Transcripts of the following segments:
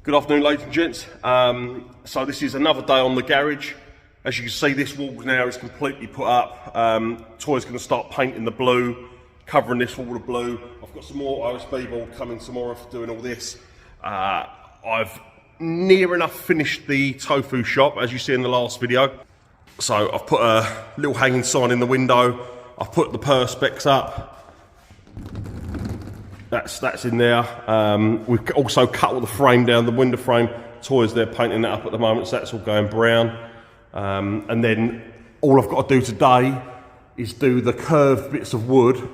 Good afternoon, ladies and gents. So this is another day on the garage. As you can see, this wall now is completely put up. Toy's going to start painting the blue, covering this wall with blue. I've got some more OSB board coming tomorrow for doing all this. I've near enough finished the tofu shop, as you see in the last video. So I've put a little hanging sign in the window. I've put the perspex up. That's in there. We've also cut all the frame down, the window frame. Toys, they're painting that up at the moment, so that's all going brown. And then all I've got to do today is do the curved bits of wood,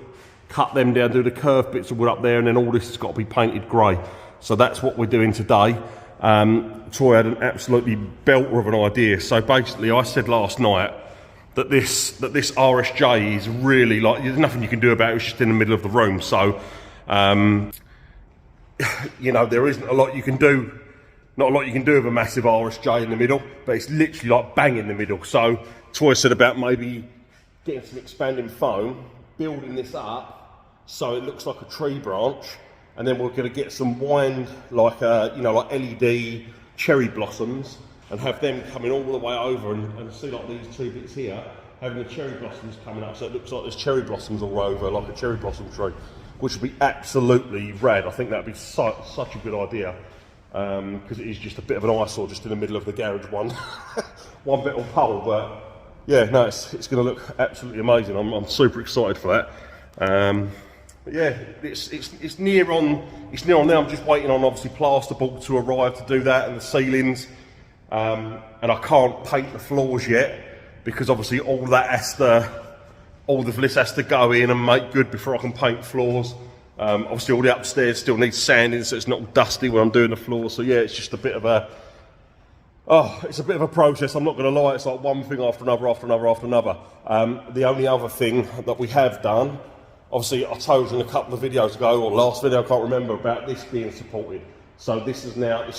cut them down, do the curved bits of wood up there, and then all this has got to be painted grey. So that's what we're doing today. Troy had an absolutely belter of an idea. So basically, I said last night that this RSJ is really like, there's nothing you can do about it. It's just in the middle of the room. So you know, there isn't a lot you can do. Not a lot you can do with a massive RSJ in the middle, but it's literally like bang in the middle. So Troy said about maybe getting some expanding foam, building this up so it looks like a tree branch, and then we're going to get some wind, like you know, like LED cherry blossoms, and have them coming all the way over, and see like these two bits here, having the cherry blossoms coming up, so it looks like there's cherry blossoms all over, like a cherry blossom tree, which would be absolutely rad. I think that'd be such a good idea. Because it is just a bit of an eyesore just in the middle of the garage, one metal pole, but yeah, no, it's going to look absolutely amazing. I'm super excited for that. But yeah, it's near on now. I'm just waiting on obviously plasterboard to arrive to do that, and the ceilings, and I can't paint the floors yet because obviously all of this has to go in and make good before I can paint floors. Obviously all the upstairs still needs sanding, so it's not dusty when I'm doing the floor. So yeah, it's just a bit of a, it's a bit of a process. I'm not going to lie, it's like one thing after another, after another, after another. The only other thing that we have done, obviously I told you in a couple of videos ago, or last video, I can't remember, about this being supported. So this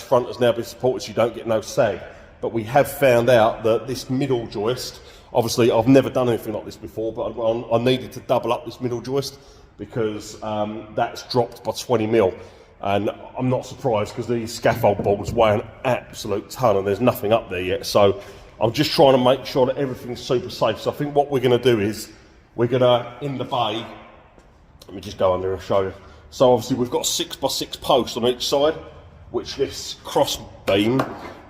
front has now been supported, so you don't get no sag. But we have found out that this middle joist, obviously I've never done anything like this before, but I needed to double up this middle joist, because that's dropped by 20 mil, and I'm not surprised because these scaffold boards weigh an absolute ton and there's nothing up there yet. So I'm just trying to make sure that everything's super safe. So I think what we're going to do is we're going to, in the bay, let me just go under and show you. So obviously we've got 6x6 posts on each side, which this cross beam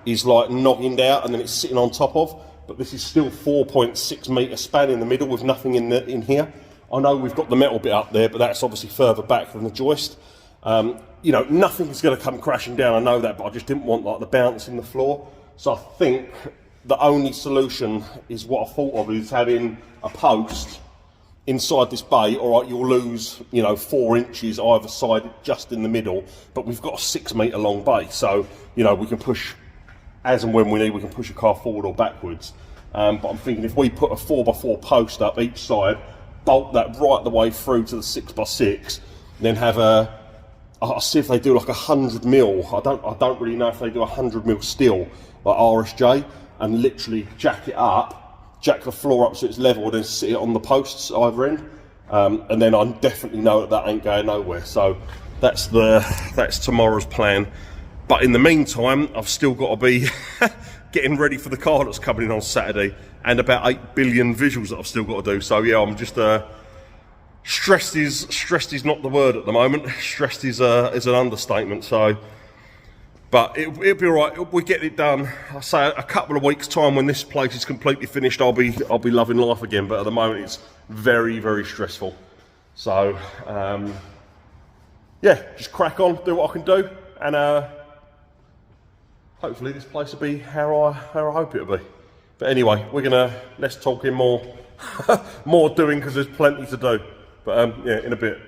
is like nogged out and then it's sitting on top of, but this is still 4.6 metre span in the middle with nothing in here. I know we've got the metal bit up there, but that's obviously further back than the joist. You know, nothing's going to come crashing down, I know that, but I just didn't want like the bounce in the floor. So I think the only solution is what I thought of, is having a post inside this bay. All right, you'll lose, you know, 4 inches either side just in the middle, but we've got a 6 metre long bay. So, you know, we can push, as and when we need, we can push a car forward or backwards. But I'm thinking if we put a 4x4 post up each side, bolt that right the way through to the 6x6, then have I'll see if they do like 100 mil. I don't really know if they do 100 mil steel, like RSJ, and literally jack it up, jack the floor up so it's level, and then sit it on the posts either end. And then I definitely know that ain't going nowhere. So that's tomorrow's plan. But in the meantime, I've still got to be getting ready for the car that's coming in on Saturday, and about 8 billion visuals that I've still got to do. So yeah, I'm just stressed is not the word at the moment. Stressed is an understatement. So, but it'll be all right. We get it done. I say a couple of weeks time, when this place is completely finished, I'll be loving life again. But at the moment, it's very, very stressful. So yeah, just crack on, do what I can do, and hopefully this place will be how I hope it'll be. But anyway, we're gonna, let's talk in more doing, because there's plenty to do. But yeah, in a bit.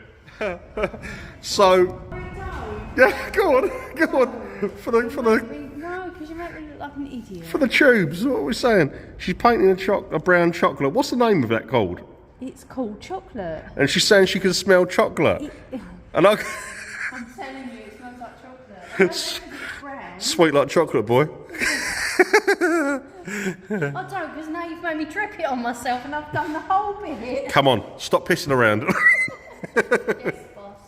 So yeah, go on. For the No, because you make me look like an idiot. For the tubes, what are we saying? She's painting a brown chocolate. What's the name of that called? It's called chocolate. And she's saying she can smell chocolate. And I'm telling you, it smells like chocolate. I don't know if it's brown. Sweet like chocolate, boy. I don't, because now you've made me drip it on myself and I've done the whole bit. Come on, stop pissing around. Yes, boss.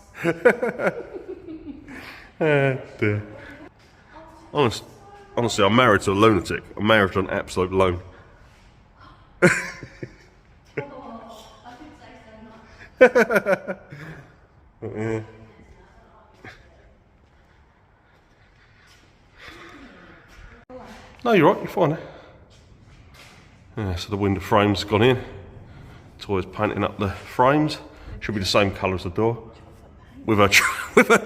Dear. Honestly, I'm married to a lunatic. I'm married to an absolute loon. Oh, I could say so much. Yeah. No, you're right, you're fine. Yeah, so the window frame's gone in. Toy's painting up the frames. Should be the same colour as the door. With a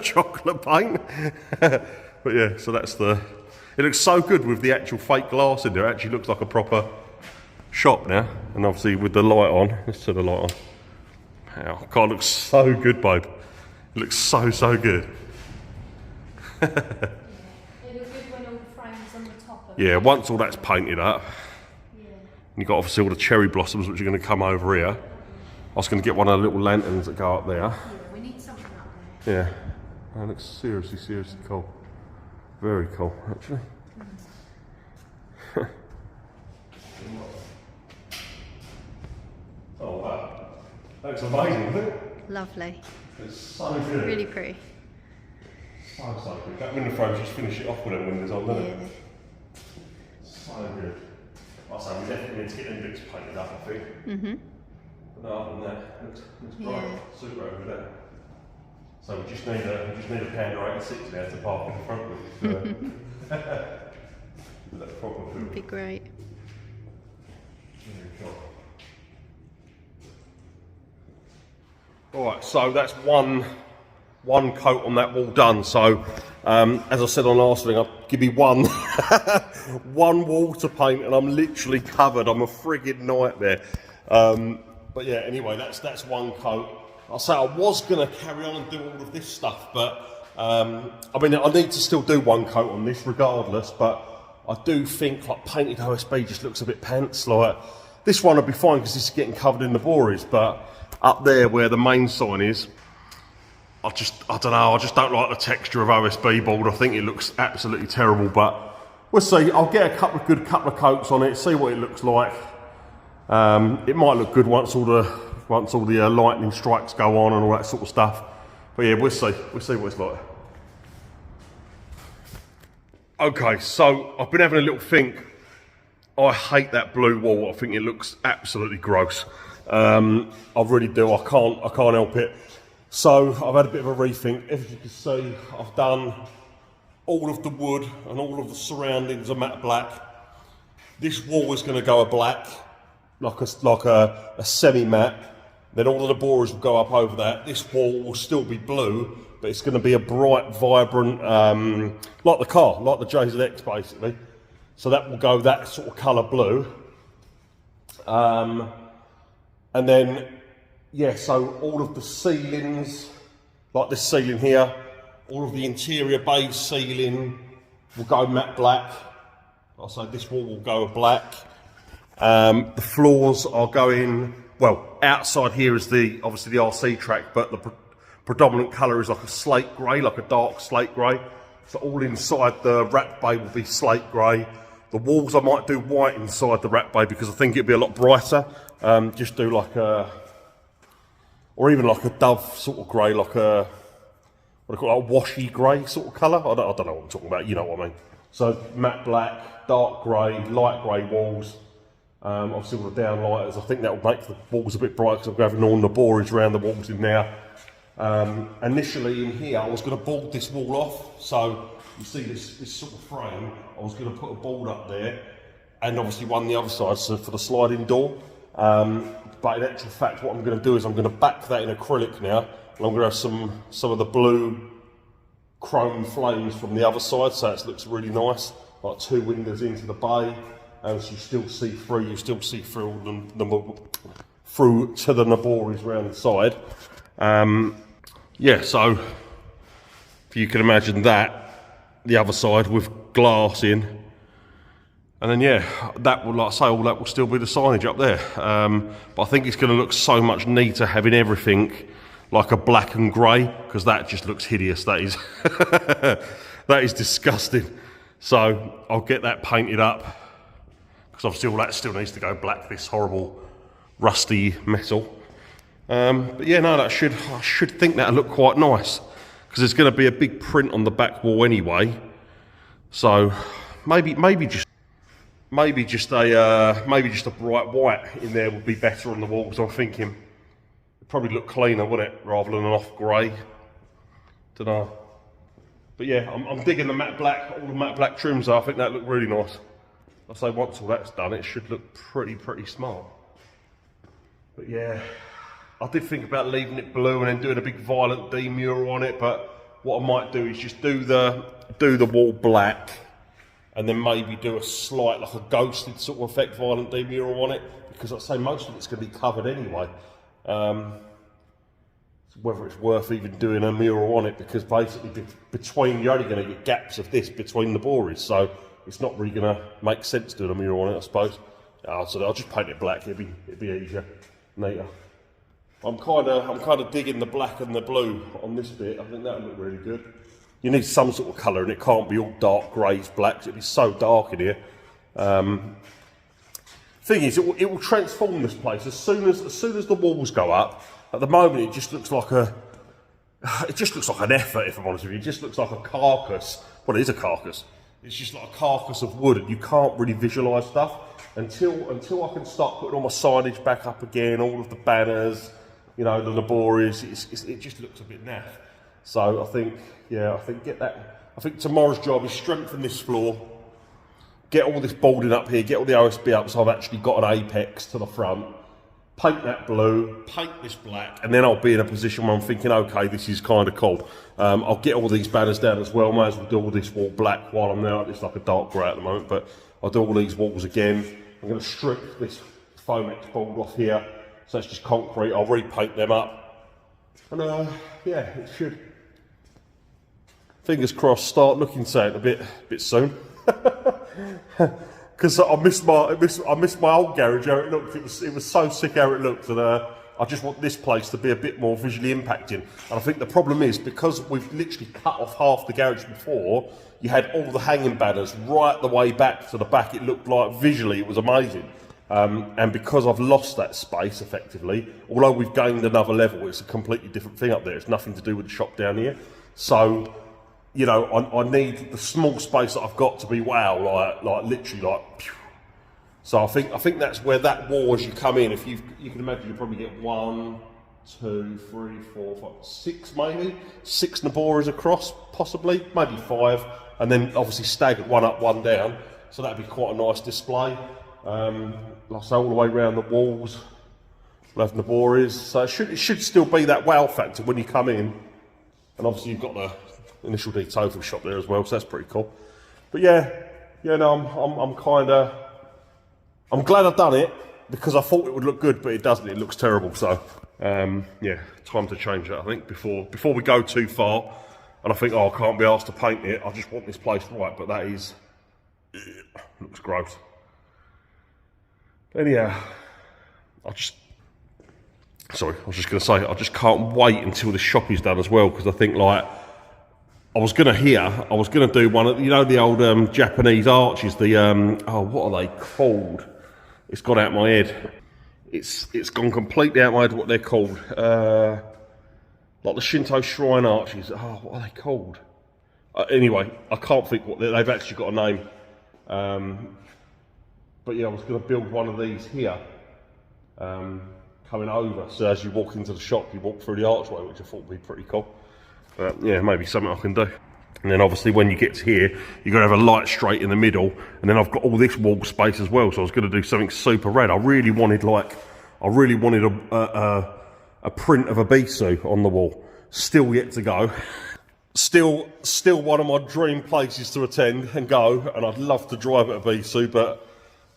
chocolate paint. But yeah, so that's the... It looks so good with the actual fake glass in there. It actually looks like a proper shop now. And obviously with the light on, let's turn the light on. Wow, God, it looks so good, babe. It looks so good. It looks good when all the frames on the top of it. Yeah, once all that's painted up, Yeah. you've got obviously all the cherry blossoms which are going to come over here. I was going to get one of the little lanterns that go up there. Yeah, we need something up there. Yeah, that looks seriously cool. Very cool, actually. Oh wow, that's amazing, isn't it? Lovely. It's so good. Really pretty. So good. That window frame just finish it off with them windows on, doesn't it? Yeah. So good. Like I say, we definitely need to get them bits painted up, I think. But no, other than that, it looks great. Yeah. Super over there. So we just need a Panda 86 now to park in the front with. That's proper food. Would be great. Alright, so that's one coat on that wall done. So, as I said on last thing, I'll give me one wall to paint, and I'm literally covered. I'm a frigging nightmare. But yeah, anyway, that's one coat. I'll say I was going to carry on and do all of this stuff, but I mean, I need to still do one coat on this regardless. But I do think like painted OSB just looks a bit pants. Like this one would be fine because this is getting covered in the bories, but up there where the main sign is, I don't know, I just don't like the texture of OSB board. I think it looks absolutely terrible, but we'll see. I'll get a couple of coats on it, see what it looks like. It might look good once all the lightning strikes go on and all that sort of stuff. But yeah, we'll see what it's like. Okay, so I've been having a little think. I hate that blue wall. I think it looks absolutely gross. I really do. I can't help it. So I've had a bit of a rethink. As you can see, I've done all of the wood and all of the surroundings are matte black. This wall is going to go a black, like a semi-matte. Then all of the boards will go up over that. This wall will still be blue, but it's going to be a bright, vibrant, like the car, like the JZX basically. So that will go that sort of colour blue. And then, yeah, so all of the ceilings, like this ceiling here, all of the interior base ceiling will go matte black. I'll say this wall will go black. The floors are going, well, outside here is obviously the RC track, but the predominant colour is like a slate grey, like a dark slate grey. So all inside the wrap bay will be slate grey. The walls I might do white inside the wrap bay because I think it'd be a lot brighter. Just do like or even like a dove sort of grey, like a, what do you call it, like a washy grey sort of colour. I don't know what I'm talking about, you know what I mean. So matte black, dark grey, light grey walls. Obviously all the downlighters, I think that will make the walls a bit bright because I'm having all the boards around the walls in there. Initially in here I was going to board this wall off, so you see this sort of frame, I was going to put a board up there and obviously one on the other side so for the sliding door. But in actual fact what I'm going to do is I'm going to back that in acrylic now, and I'm going to have some of the blue chrome flames from the other side, so it looks really nice, like two windows into the bay. And so you still see through, through to the Naboris round the side. Yeah, so if you can imagine that, the other side with glass in. And then yeah, that will, like I say, all that will still be the signage up there. But I think it's going to look so much neater having everything like a black and grey, because that just looks hideous. That is, that is disgusting. So I'll get that painted up, because obviously all that still needs to go black, this horrible rusty metal. But yeah, no, I should think that'll look quite nice, because there's going to be a big print on the back wall anyway. So maybe just a bright white in there would be better on the walls. I'm thinking it'd probably look cleaner, wouldn't it, rather than an off grey. Don't know. But yeah, I'm digging the matte black. All the matte black trims are. I think that look really nice. I say once all that's done, it should look pretty smart. But yeah, I did think about leaving it blue and then doing a big violent D-mural on it. But what I might do is just do the wall black, and then maybe do a slight, like a ghosted sort of effect, violent D-mural on it, because I say most of it's going to be covered anyway. Whether it's worth even doing a mural on it, because basically between, you're only going to get gaps of this between the borees, so it's not really going to make sense doing a mural on it, I suppose. So I'll just paint it black. It'd be easier, neater. I'm kind of digging the black and the blue on this bit. I think that would look really good. You need some sort of colour, and it can't be all dark greys, blacks. It'd be so dark in here. Thing is, it will transform this place as soon as the walls go up. At the moment, it just looks like an effort. If I'm honest with you, it just looks like a carcass. Well, it is a carcass. It's just like a carcass of wood, and you can't really visualise stuff until I can start putting all my signage back up again, all of the banners, you know, the labories. It just looks a bit naff. So I think get that. I think tomorrow's job is strengthen this floor, get all this boarding up here, get all the OSB up so I've actually got an apex to the front, paint that blue, paint this black, and then I'll be in a position where I'm thinking, okay, this is kind of cool. I'll get all these banners down as well. Might as well do all this wall black while I'm there. It's like a dark grey at the moment, but I'll do all these walls again. I'm going to strip this Fomex board off here, so it's just concrete. I'll repaint them up, and yeah, it should. Fingers crossed, start looking sad a bit soon. Because I missed my old garage how it looked. It was so sick how it looked, and I just want this place to be a bit more visually impacting. And I think the problem is, because we've literally cut off half the garage before, you had all the hanging banners right the way back to the back. It looked like visually it was amazing. And because I've lost that space effectively, although we've gained another level, it's a completely different thing up there. It's nothing to do with the shop down here. So, you know, I need the small space that I've got to be wow, like literally like. Phew. So I think that's where that wall, as you come in, if you can imagine, you probably get 1, 2, 3, 4, 5, 6 maybe, 6 Naboras across, possibly, maybe 5, and then obviously staggered, one up, one down. So that'd be quite a nice display. Like I say, all the way around the walls, we'll have Naboras. So it should still be that wow factor when you come in, and obviously you've got the initial D total shop there as well, so that's pretty cool. But yeah, no, I'm glad I've done it, because I thought it would look good, but it doesn't. It looks terrible. So yeah, time to change it, I think, before we go too far. And I think, I can't be asked to paint it. I just want this place right, but that looks gross. Anyhow, I was just going to say, I just can't wait until the shop is done as well, because I think, like, I was going to do one of, you know, the old Japanese arches, the, what are they called? It's gone out of my head. It's gone completely out of my head what they're called. Like the Shinto shrine arches. Oh, what are they called? Anyway, I can't think what they've actually got a name. But yeah, I was going to build one of these here, coming over. So as you walk into the shop, you walk through the archway, which I thought would be pretty cool. Yeah, maybe something I can do. And then obviously when you get to here, you're going to have a light straight in the middle, and then I've got all this wall space as well. So I was going to do something super red. I really wanted a print of a Bisou on the wall. Still yet to go. Still one of my dream places to attend and go, and I'd love to drive at a Bisou, but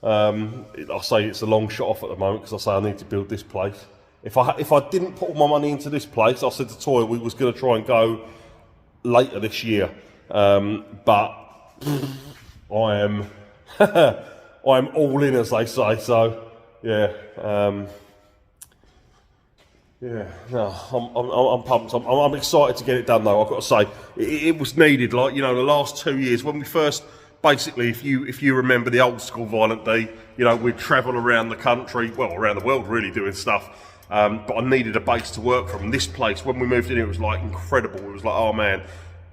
I say it's a long shot off at the moment, because I say I need to build this place. If I didn't put all my money into this place, I said to Toy we was going to try and go later this year, but I am I'm all in, as they say. So yeah, yeah. No, I'm pumped. I'm excited to get it done, though. I've got to say it was needed. Like, you know, the last 2 years when we first. Basically, if you remember the old school Violent D, you know, we'd travel around the country, well, around the world really, doing stuff. But I needed a base to work from. This place, when we moved in, it was like incredible. It was like, oh man,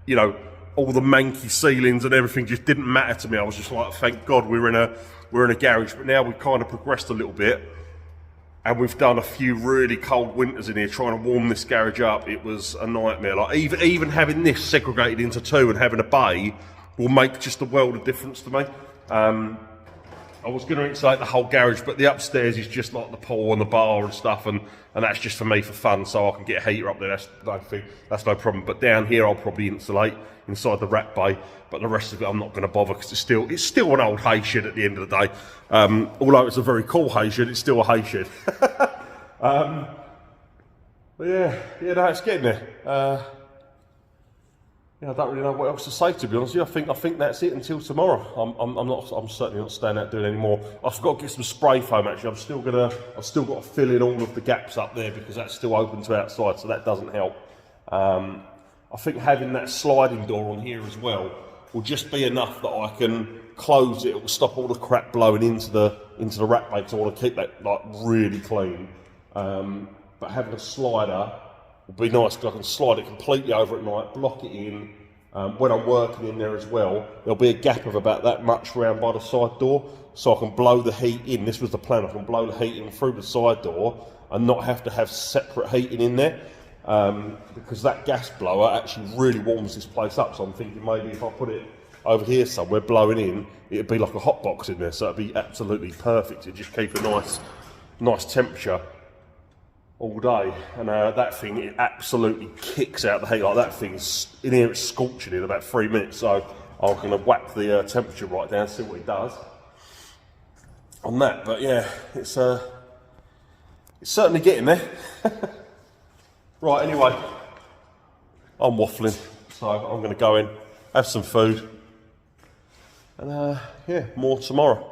you know, all the manky ceilings and everything just didn't matter to me. I was just like, thank God we're in a garage. But now we've kind of progressed a little bit, and we've done a few really cold winters in here trying to warm this garage up. It was a nightmare. Like even having this segregated into two and having a bay will make just a world of difference to me. I was going to insulate the whole garage, but the upstairs is just like the pool and the bar and stuff, and that's just for me for fun, so I can get a heater up there. That's no problem. But down here, I'll probably insulate inside the rack bay, but the rest of it I'm not going to bother, because it's still an old hay shed at the end of the day. Although it's a very cool hay shed, it's still a hay shed. But yeah, no, it's getting there. I don't really know what else to say, to be honest with you. I think that's it until tomorrow. I'm certainly not staying out doing any more. I forgot to get some spray foam actually. I've still got to fill in all of the gaps up there, because that's still open to outside, so that doesn't help. I think having that sliding door on here as well will just be enough that I can close it. It will stop all the crap blowing into the rack bay, because I want to keep that like really clean. But having a slider would be nice, because I can slide it completely over at night, block it in. When I'm working in there as well, there'll be a gap of about that much round by the side door, so I can blow the heat in. This was the plan, I can blow the heat in through the side door and not have to have separate heating in there, because that gas blower actually really warms this place up. So I'm thinking maybe if I put it over here somewhere blowing in, it'd be like a hot box in there, so it'd be absolutely perfect. It'd just keep a nice temperature all day. And that thing, it absolutely kicks out the heat. Like that thing's in here, it's scorching in about 3 minutes, so I'm going to whack the temperature right down, see what it does on that. But yeah, it's certainly getting there. Right, anyway, I'm waffling, so I'm going to go in, have some food, and yeah, more tomorrow.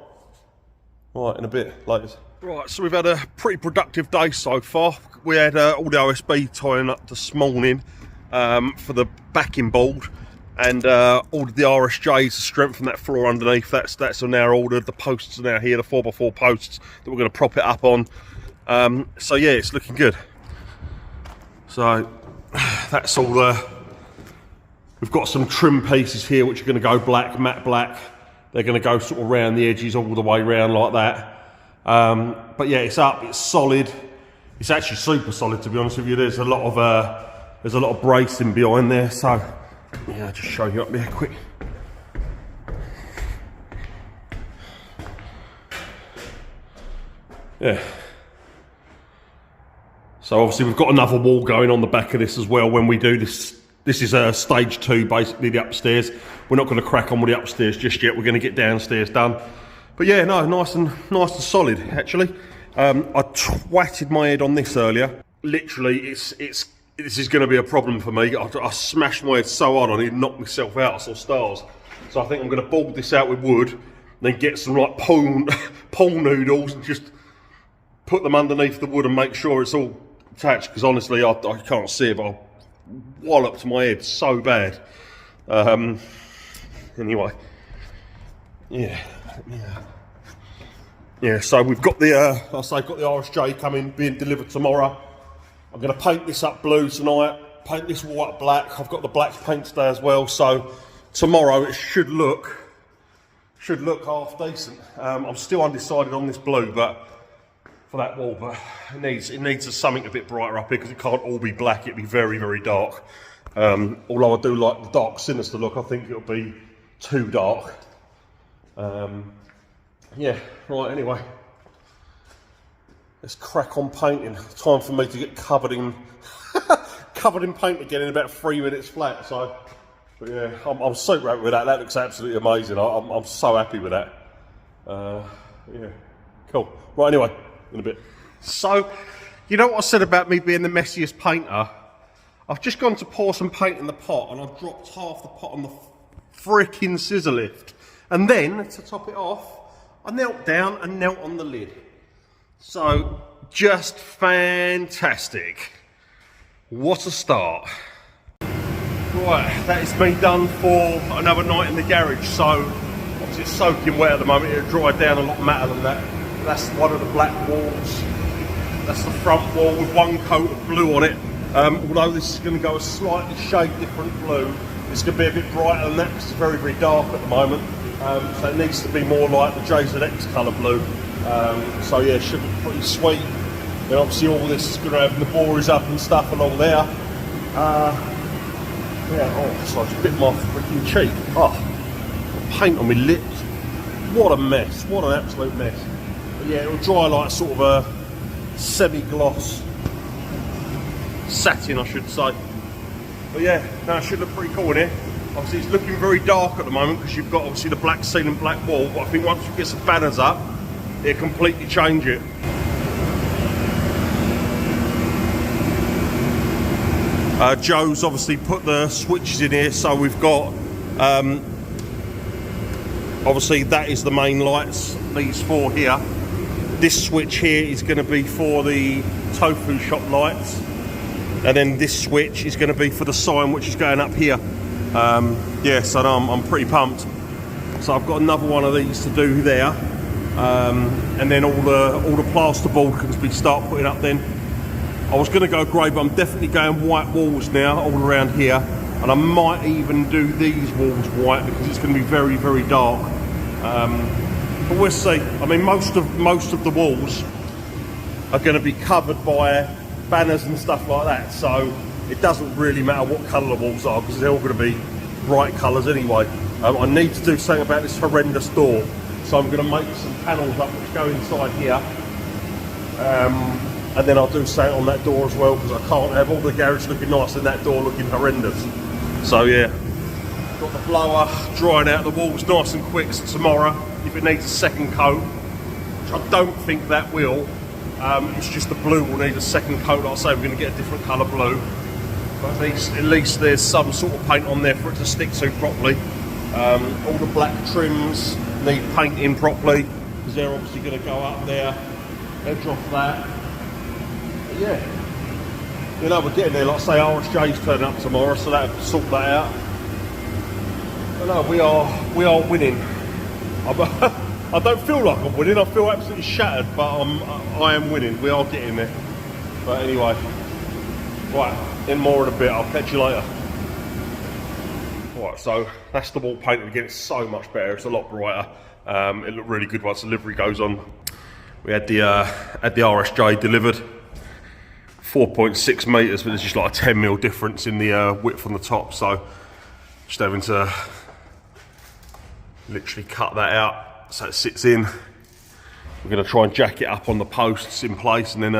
Right, in a bit, later. Right, so we've had a pretty productive day so far. We had all the OSB tying up this morning for the backing board, and ordered the RSJs to strengthen that floor underneath. That's now ordered. The posts are now here, the 4x4 posts that we're going to prop it up on. So yeah, it's looking good. So that's all. We've got some trim pieces here which are going to go black, matte black. They're going to go sort of round the edges all the way round like that. But yeah, it's up, it's solid. It's actually super solid, to be honest with you. There's a lot of bracing behind there. So yeah, I'll just show you up there quick. Yeah. So obviously we've got another wall going on the back of this as well when we do this. This is stage 2, basically the upstairs. We're not going to crack on with the upstairs just yet. We're going to get downstairs done. But yeah, no, nice and solid actually. I twatted my head on this earlier. Literally, this is going to be a problem for me. I smashed my head so hard on it, knocked myself out. I saw stars. So I think I'm going to board this out with wood, then get some like pool noodles and just put them underneath the wood and make sure it's all attached. Because honestly, I can't see it, but I walloped my head so bad. Anyway, yeah. Yeah, so we've got the got the RSJ coming, being delivered tomorrow. I'm going to paint this up blue tonight, paint this wall up black. I've got the black paint today as well, so tomorrow it should look half decent. I'm still undecided on this blue, but for that wall, but it needs something a bit brighter up here, because it can't all be black. It'd be very, very dark. Although I do like the dark, sinister look, I think it'll be too dark. Yeah, right, anyway, let's crack on painting. Time for me to get covered in paint again in about 3 minutes flat. So, but yeah, I'm super happy with that. That looks absolutely amazing. I'm so happy with that. Yeah, cool. Right, anyway, in a bit. So, you know what I said about me being the messiest painter? I've just gone to pour some paint in the pot, and I've dropped half the pot on the freaking scissor lift. And then, to top it off, I knelt down and knelt on the lid. So, just fantastic. What a start. Right, that is me done for another night in the garage. So, obviously it's soaking wet at the moment. It'll dry down a lot matter than that. That's one of the black walls. That's the front wall with one coat of blue on it. Although this is going to go a slightly shade different blue. It's going to be a bit brighter than that because it's very, very dark at the moment. So it needs to be more like the JZX colour blue. So yeah, it should be pretty sweet. Then obviously all this is going to have the bories up and stuff along there. Yeah, oh, so I just bit my freaking cheek. Oh, paint on my lips. What a mess, what an absolute mess. But yeah, it'll dry like sort of a semi-gloss satin, I should say. But yeah, no, it should look pretty cool in here. Obviously it's looking very dark at the moment because you've got obviously the black ceiling, black wall, but I think once we get some banners up, it'll completely change it. Joe's obviously put the switches in here, so we've got obviously that is the main lights, these four here. This switch here is going to be for the tofu shop lights, and then this switch is going to be for the sign which is going up here. Yeah, so I'm pretty pumped. So I've got another one of these to do there, and then all the plasterboard can be start putting up then. I was going to go grey, but I'm definitely going white walls now all around here, and I might even do these walls white because it's going to be very, very dark. But we'll see. I mean, most of the walls are going to be covered by banners and stuff like that, so it doesn't really matter what colour the walls are because they're all going to be bright colours anyway. I need to do something about this horrendous door, so I'm going to make some panels up which go inside here. And then I'll do something on that door as well because I can't have all the garage looking nice and that door looking horrendous. So yeah, got the blower drying out the walls nice and quick, so tomorrow, if it needs a second coat, which I don't think that will, it's just the blue will need a second coat. Like I say, we're going to get a different colour blue, but at least there's some sort of paint on there for it to stick to properly. All the black trims need painting properly because they're obviously going to go up there, edge off that. Yeah, you know, we're getting there. Like I say, RSJ's turning up tomorrow, so that'll sort that out. But no, we are winning. I don't feel like I'm winning. I feel absolutely shattered, but I am winning. We are getting there. But anyway, right, in more in a bit. I'll catch you later. Right, so that's the wall painted again. It's so much better. It's a lot brighter. It looked really good once the livery goes on. We had the RSJ delivered. 4.6 metres, but there's just like a 10mm difference in the width on the top, so just having to literally cut that out so it sits in. We're going to try and jack it up on the posts in place and then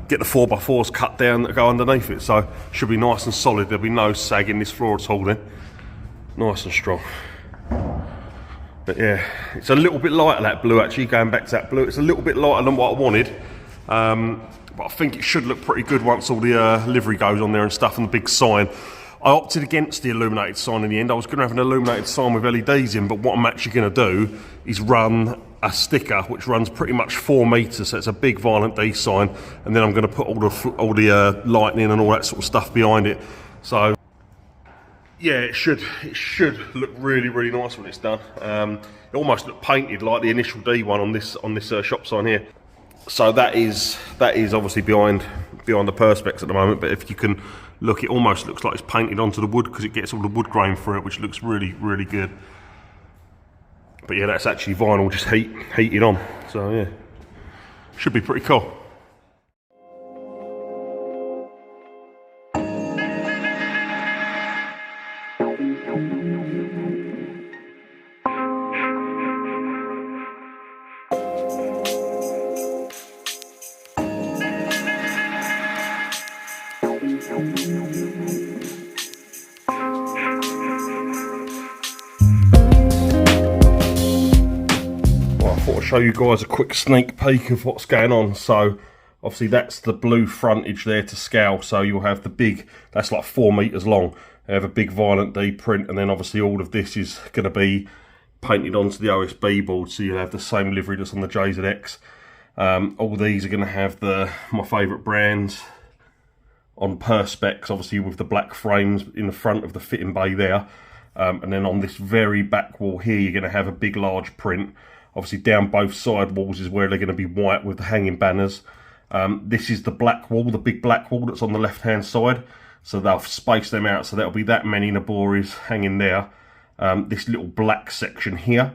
get the 4x4s cut down that go underneath it, so it should be nice and solid. There'll be no sag in this floor at all then. Nice and strong. But yeah, it's a little bit lighter, that blue actually, going back to that blue. It's a little bit lighter than what I wanted. But I think it should look pretty good once all the livery goes on there and stuff and the big sign. I opted against the illuminated sign in the end. I was going to have an illuminated sign with LEDs in, but what I'm actually going to do is run a sticker which runs pretty much 4 metres, so it's a big Violent D sign, and then I'm going to put all the lightning and all that sort of stuff behind it. So yeah, it should look really, really nice when it's done. It almost looked painted like the initial D one on this shop sign here. So that is obviously behind the perspex at the moment, but if you can look, it almost looks like it's painted onto the wood because it gets all the wood grain through it, which looks really, really good. But yeah, that's actually vinyl just heated on, so yeah, should be pretty cool. Show you guys a quick sneak peek of what's going on. So obviously that's the blue frontage there to scale, so you'll have the big, that's like 4 metres long, they have a big Violent D print, and then obviously all of this is going to be painted onto the OSB board, so you'll have the same livery that's on the JZX. All these are going to have my favourite brands on perspex, obviously with the black frames in the front of the fitting bay there, and then on this very back wall here you're going to have a big large print. Obviously down both side walls is where they're going to be white with the hanging banners. This is the black wall, the big black wall that's on the left hand side. So they'll space them out, so that'll be that many Naboris hanging there. This little black section here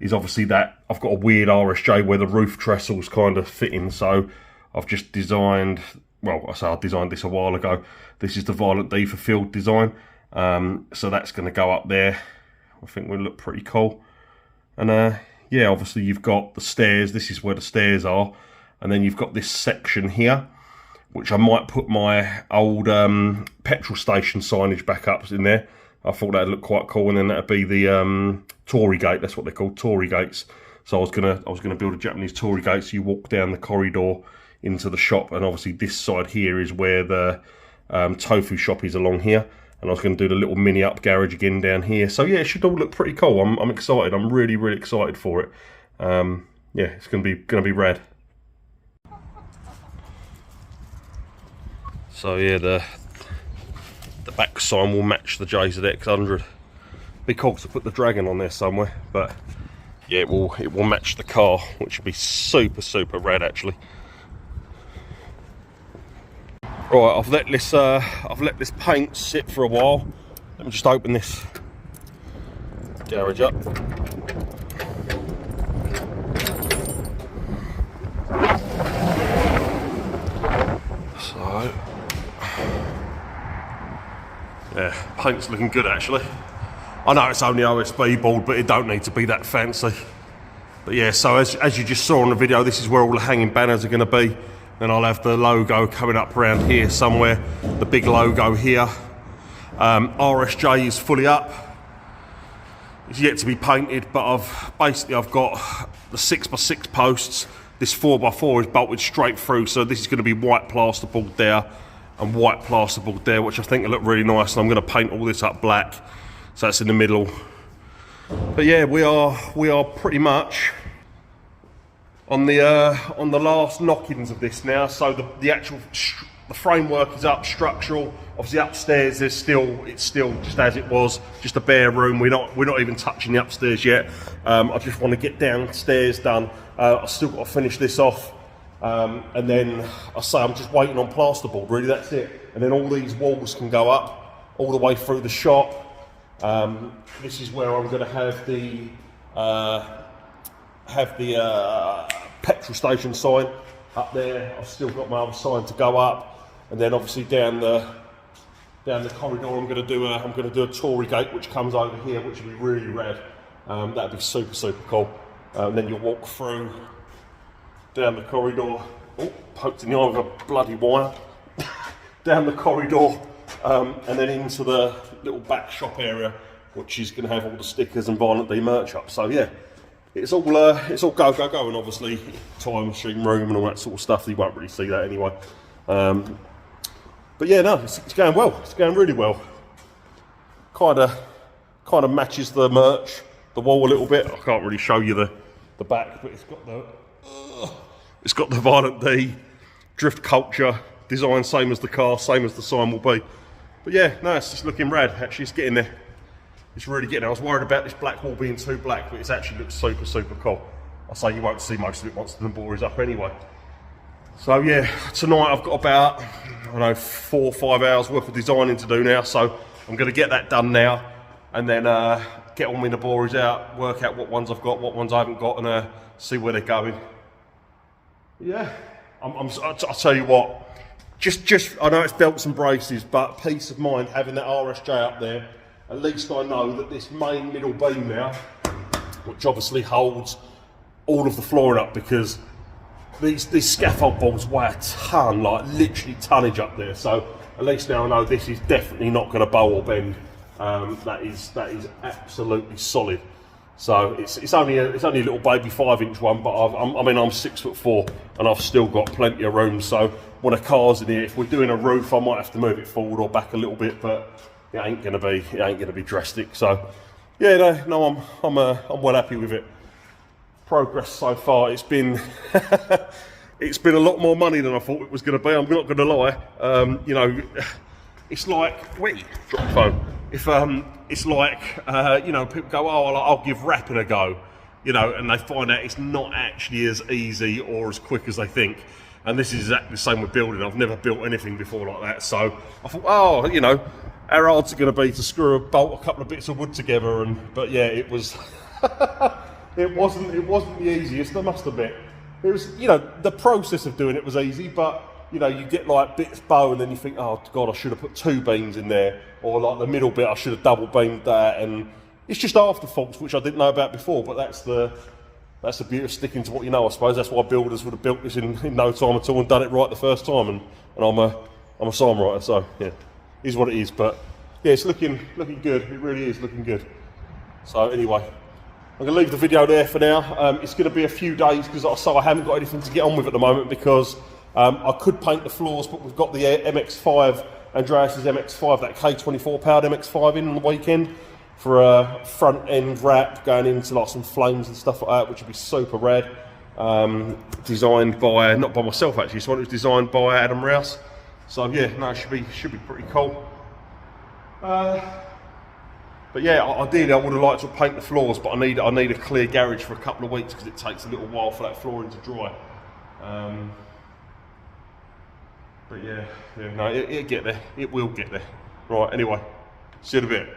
is obviously that I've got a weird RSJ where the roof trestles kind of fit in, so I've just designed, well, I say I designed this a while ago. This is the Violent D for field design. So that's going to go up there. I think will look pretty cool. And yeah, obviously you've got the stairs. This is where the stairs are. And then you've got this section here, which I might put my old petrol station signage back up in there. I thought that'd look quite cool, and then that'd be the Tory gate. That's what they're called, Tory gates. So I was gonna build a Japanese Tory gate. So you walk down the corridor into the shop, and obviously this side here is where the tofu shop is along here. And I was going to do the little mini up garage again down here. So yeah, it should all look pretty cool. I'm excited. I'm really excited for it. Yeah, it's gonna be rad. So yeah, the back sign will match the JZX100. Be cool to put the Dragon on there somewhere, but yeah, it will match the car, which would be super rad actually. Right, I've let this paint sit for a while. Let me just open this garage up. So yeah, paint's looking good actually. I know it's only OSB board, but it don't need to be that fancy. But yeah, so as you just saw on the video, this is where all the hanging banners are going to be. Then I'll have the logo coming up around here somewhere, the big logo here. RSJ is fully up. It's yet to be painted, but I've got the 6x6 posts. This 4x4 is bolted straight through, so this is going to be white plasterboard there and white plasterboard there, which I think will look really nice. And I'm going to paint all this up black, so that's in the middle. But yeah, we are pretty much on the last knockings of this now. So the actual framework is up, structural. Obviously upstairs it's still just as it was, just a bare room. We're not even touching the upstairs yet. I just want to get downstairs done. I've still got to finish this off, and then I'm just waiting on plasterboard. Really, that's it. And then all these walls can go up all the way through the shop. This is where I'm going to have the petrol station sign up there. I've still got my other sign to go up, and then obviously down the corridor I'm going to do a Tory gate which comes over here, which will be really rad. That'd be super cool. And then you'll walk through down the corridor. Oh, poked in the eye with a bloody wire. Down the corridor, and then into the little back shop area, which is going to have all the stickers and Violent D merch up. So yeah, it's all go, and obviously time machine room and all that sort of stuff. You won't really see that anyway. But yeah, no, it's going well. It's going really well. Kind of matches the merch, the wall a little bit. I can't really show you the back, but it's got the Violent D drift culture design, same as the car, same as the sign will be. But yeah, no, it's just looking rad. Actually, it's getting there. It's really getting there. I was worried about this black wall being too black, but it's actually looks super cool. I say you won't see most of it once the board is up anyway. So yeah, tonight I've got about, I don't know, 4 or 5 hours worth of designing to do now. So I'm going to get that done now, and then get all my Naboris out, work out what ones I've got, what ones I haven't got, and see where they're going. Yeah, I'll tell you what. Just I know it's belts and braces, but peace of mind having that RSJ up there. At least I know that this main middle beam now, which obviously holds all of the flooring up, because these scaffold bolts weigh a ton, like literally tonnage up there. So at least now I know this is definitely not going to bow or bend. That is absolutely solid. So it's only a little baby 5-inch one, but I'm 6'4" and I've still got plenty of room. So when a car's in here, if we're doing a roof, I might have to move it forward or back a little bit, but it ain't gonna be drastic. So yeah, no, I'm well happy with it. Progress so far. It's been it's been a lot more money than I thought it was going to be. I'm not going to lie. You know, it's like wait, drop the phone. If it's like you know, people go, oh, I'll give rapping a go, you know, and they find out it's not actually as easy or as quick as they think. And this is exactly the same with building. I've never built anything before like that, so I thought, oh, you know, how hard's it going to be to screw a couple of bits of wood together? But yeah, it was. it wasn't the easiest, I must admit. It was, you know, the process of doing it was easy, but you know, you get like bits bow and then you think, oh God, I should have put 2 beams in there, or like the middle bit, I should have double beamed that, and it's just afterthoughts which I didn't know about before. But that's the beauty of sticking to what you know, I suppose. That's why builders would have built this in no time at all and done it right the first time. And I'm a sign writer, so yeah, it is what it is. But yeah, it's looking good. It really is looking good. So anyway, I'm going to leave the video there for now. It's going to be a few days because, like I say, I haven't got anything to get on with at the moment because I could paint the floors, but we've got the MX-5, Andreas's MX-5, that K24 powered MX-5 in on the weekend for a front end wrap going into like some flames and stuff like that, which would be super rad. Designed by, not by myself actually, so it was designed by Adam Rouse. So yeah, no, it should be pretty cool. But yeah, ideally I would have liked to paint the floors, but I need a clear garage for a couple of weeks because it takes a little while for that flooring to dry. But yeah, no, it'll get there. It will get there. Right, anyway, see you in a bit.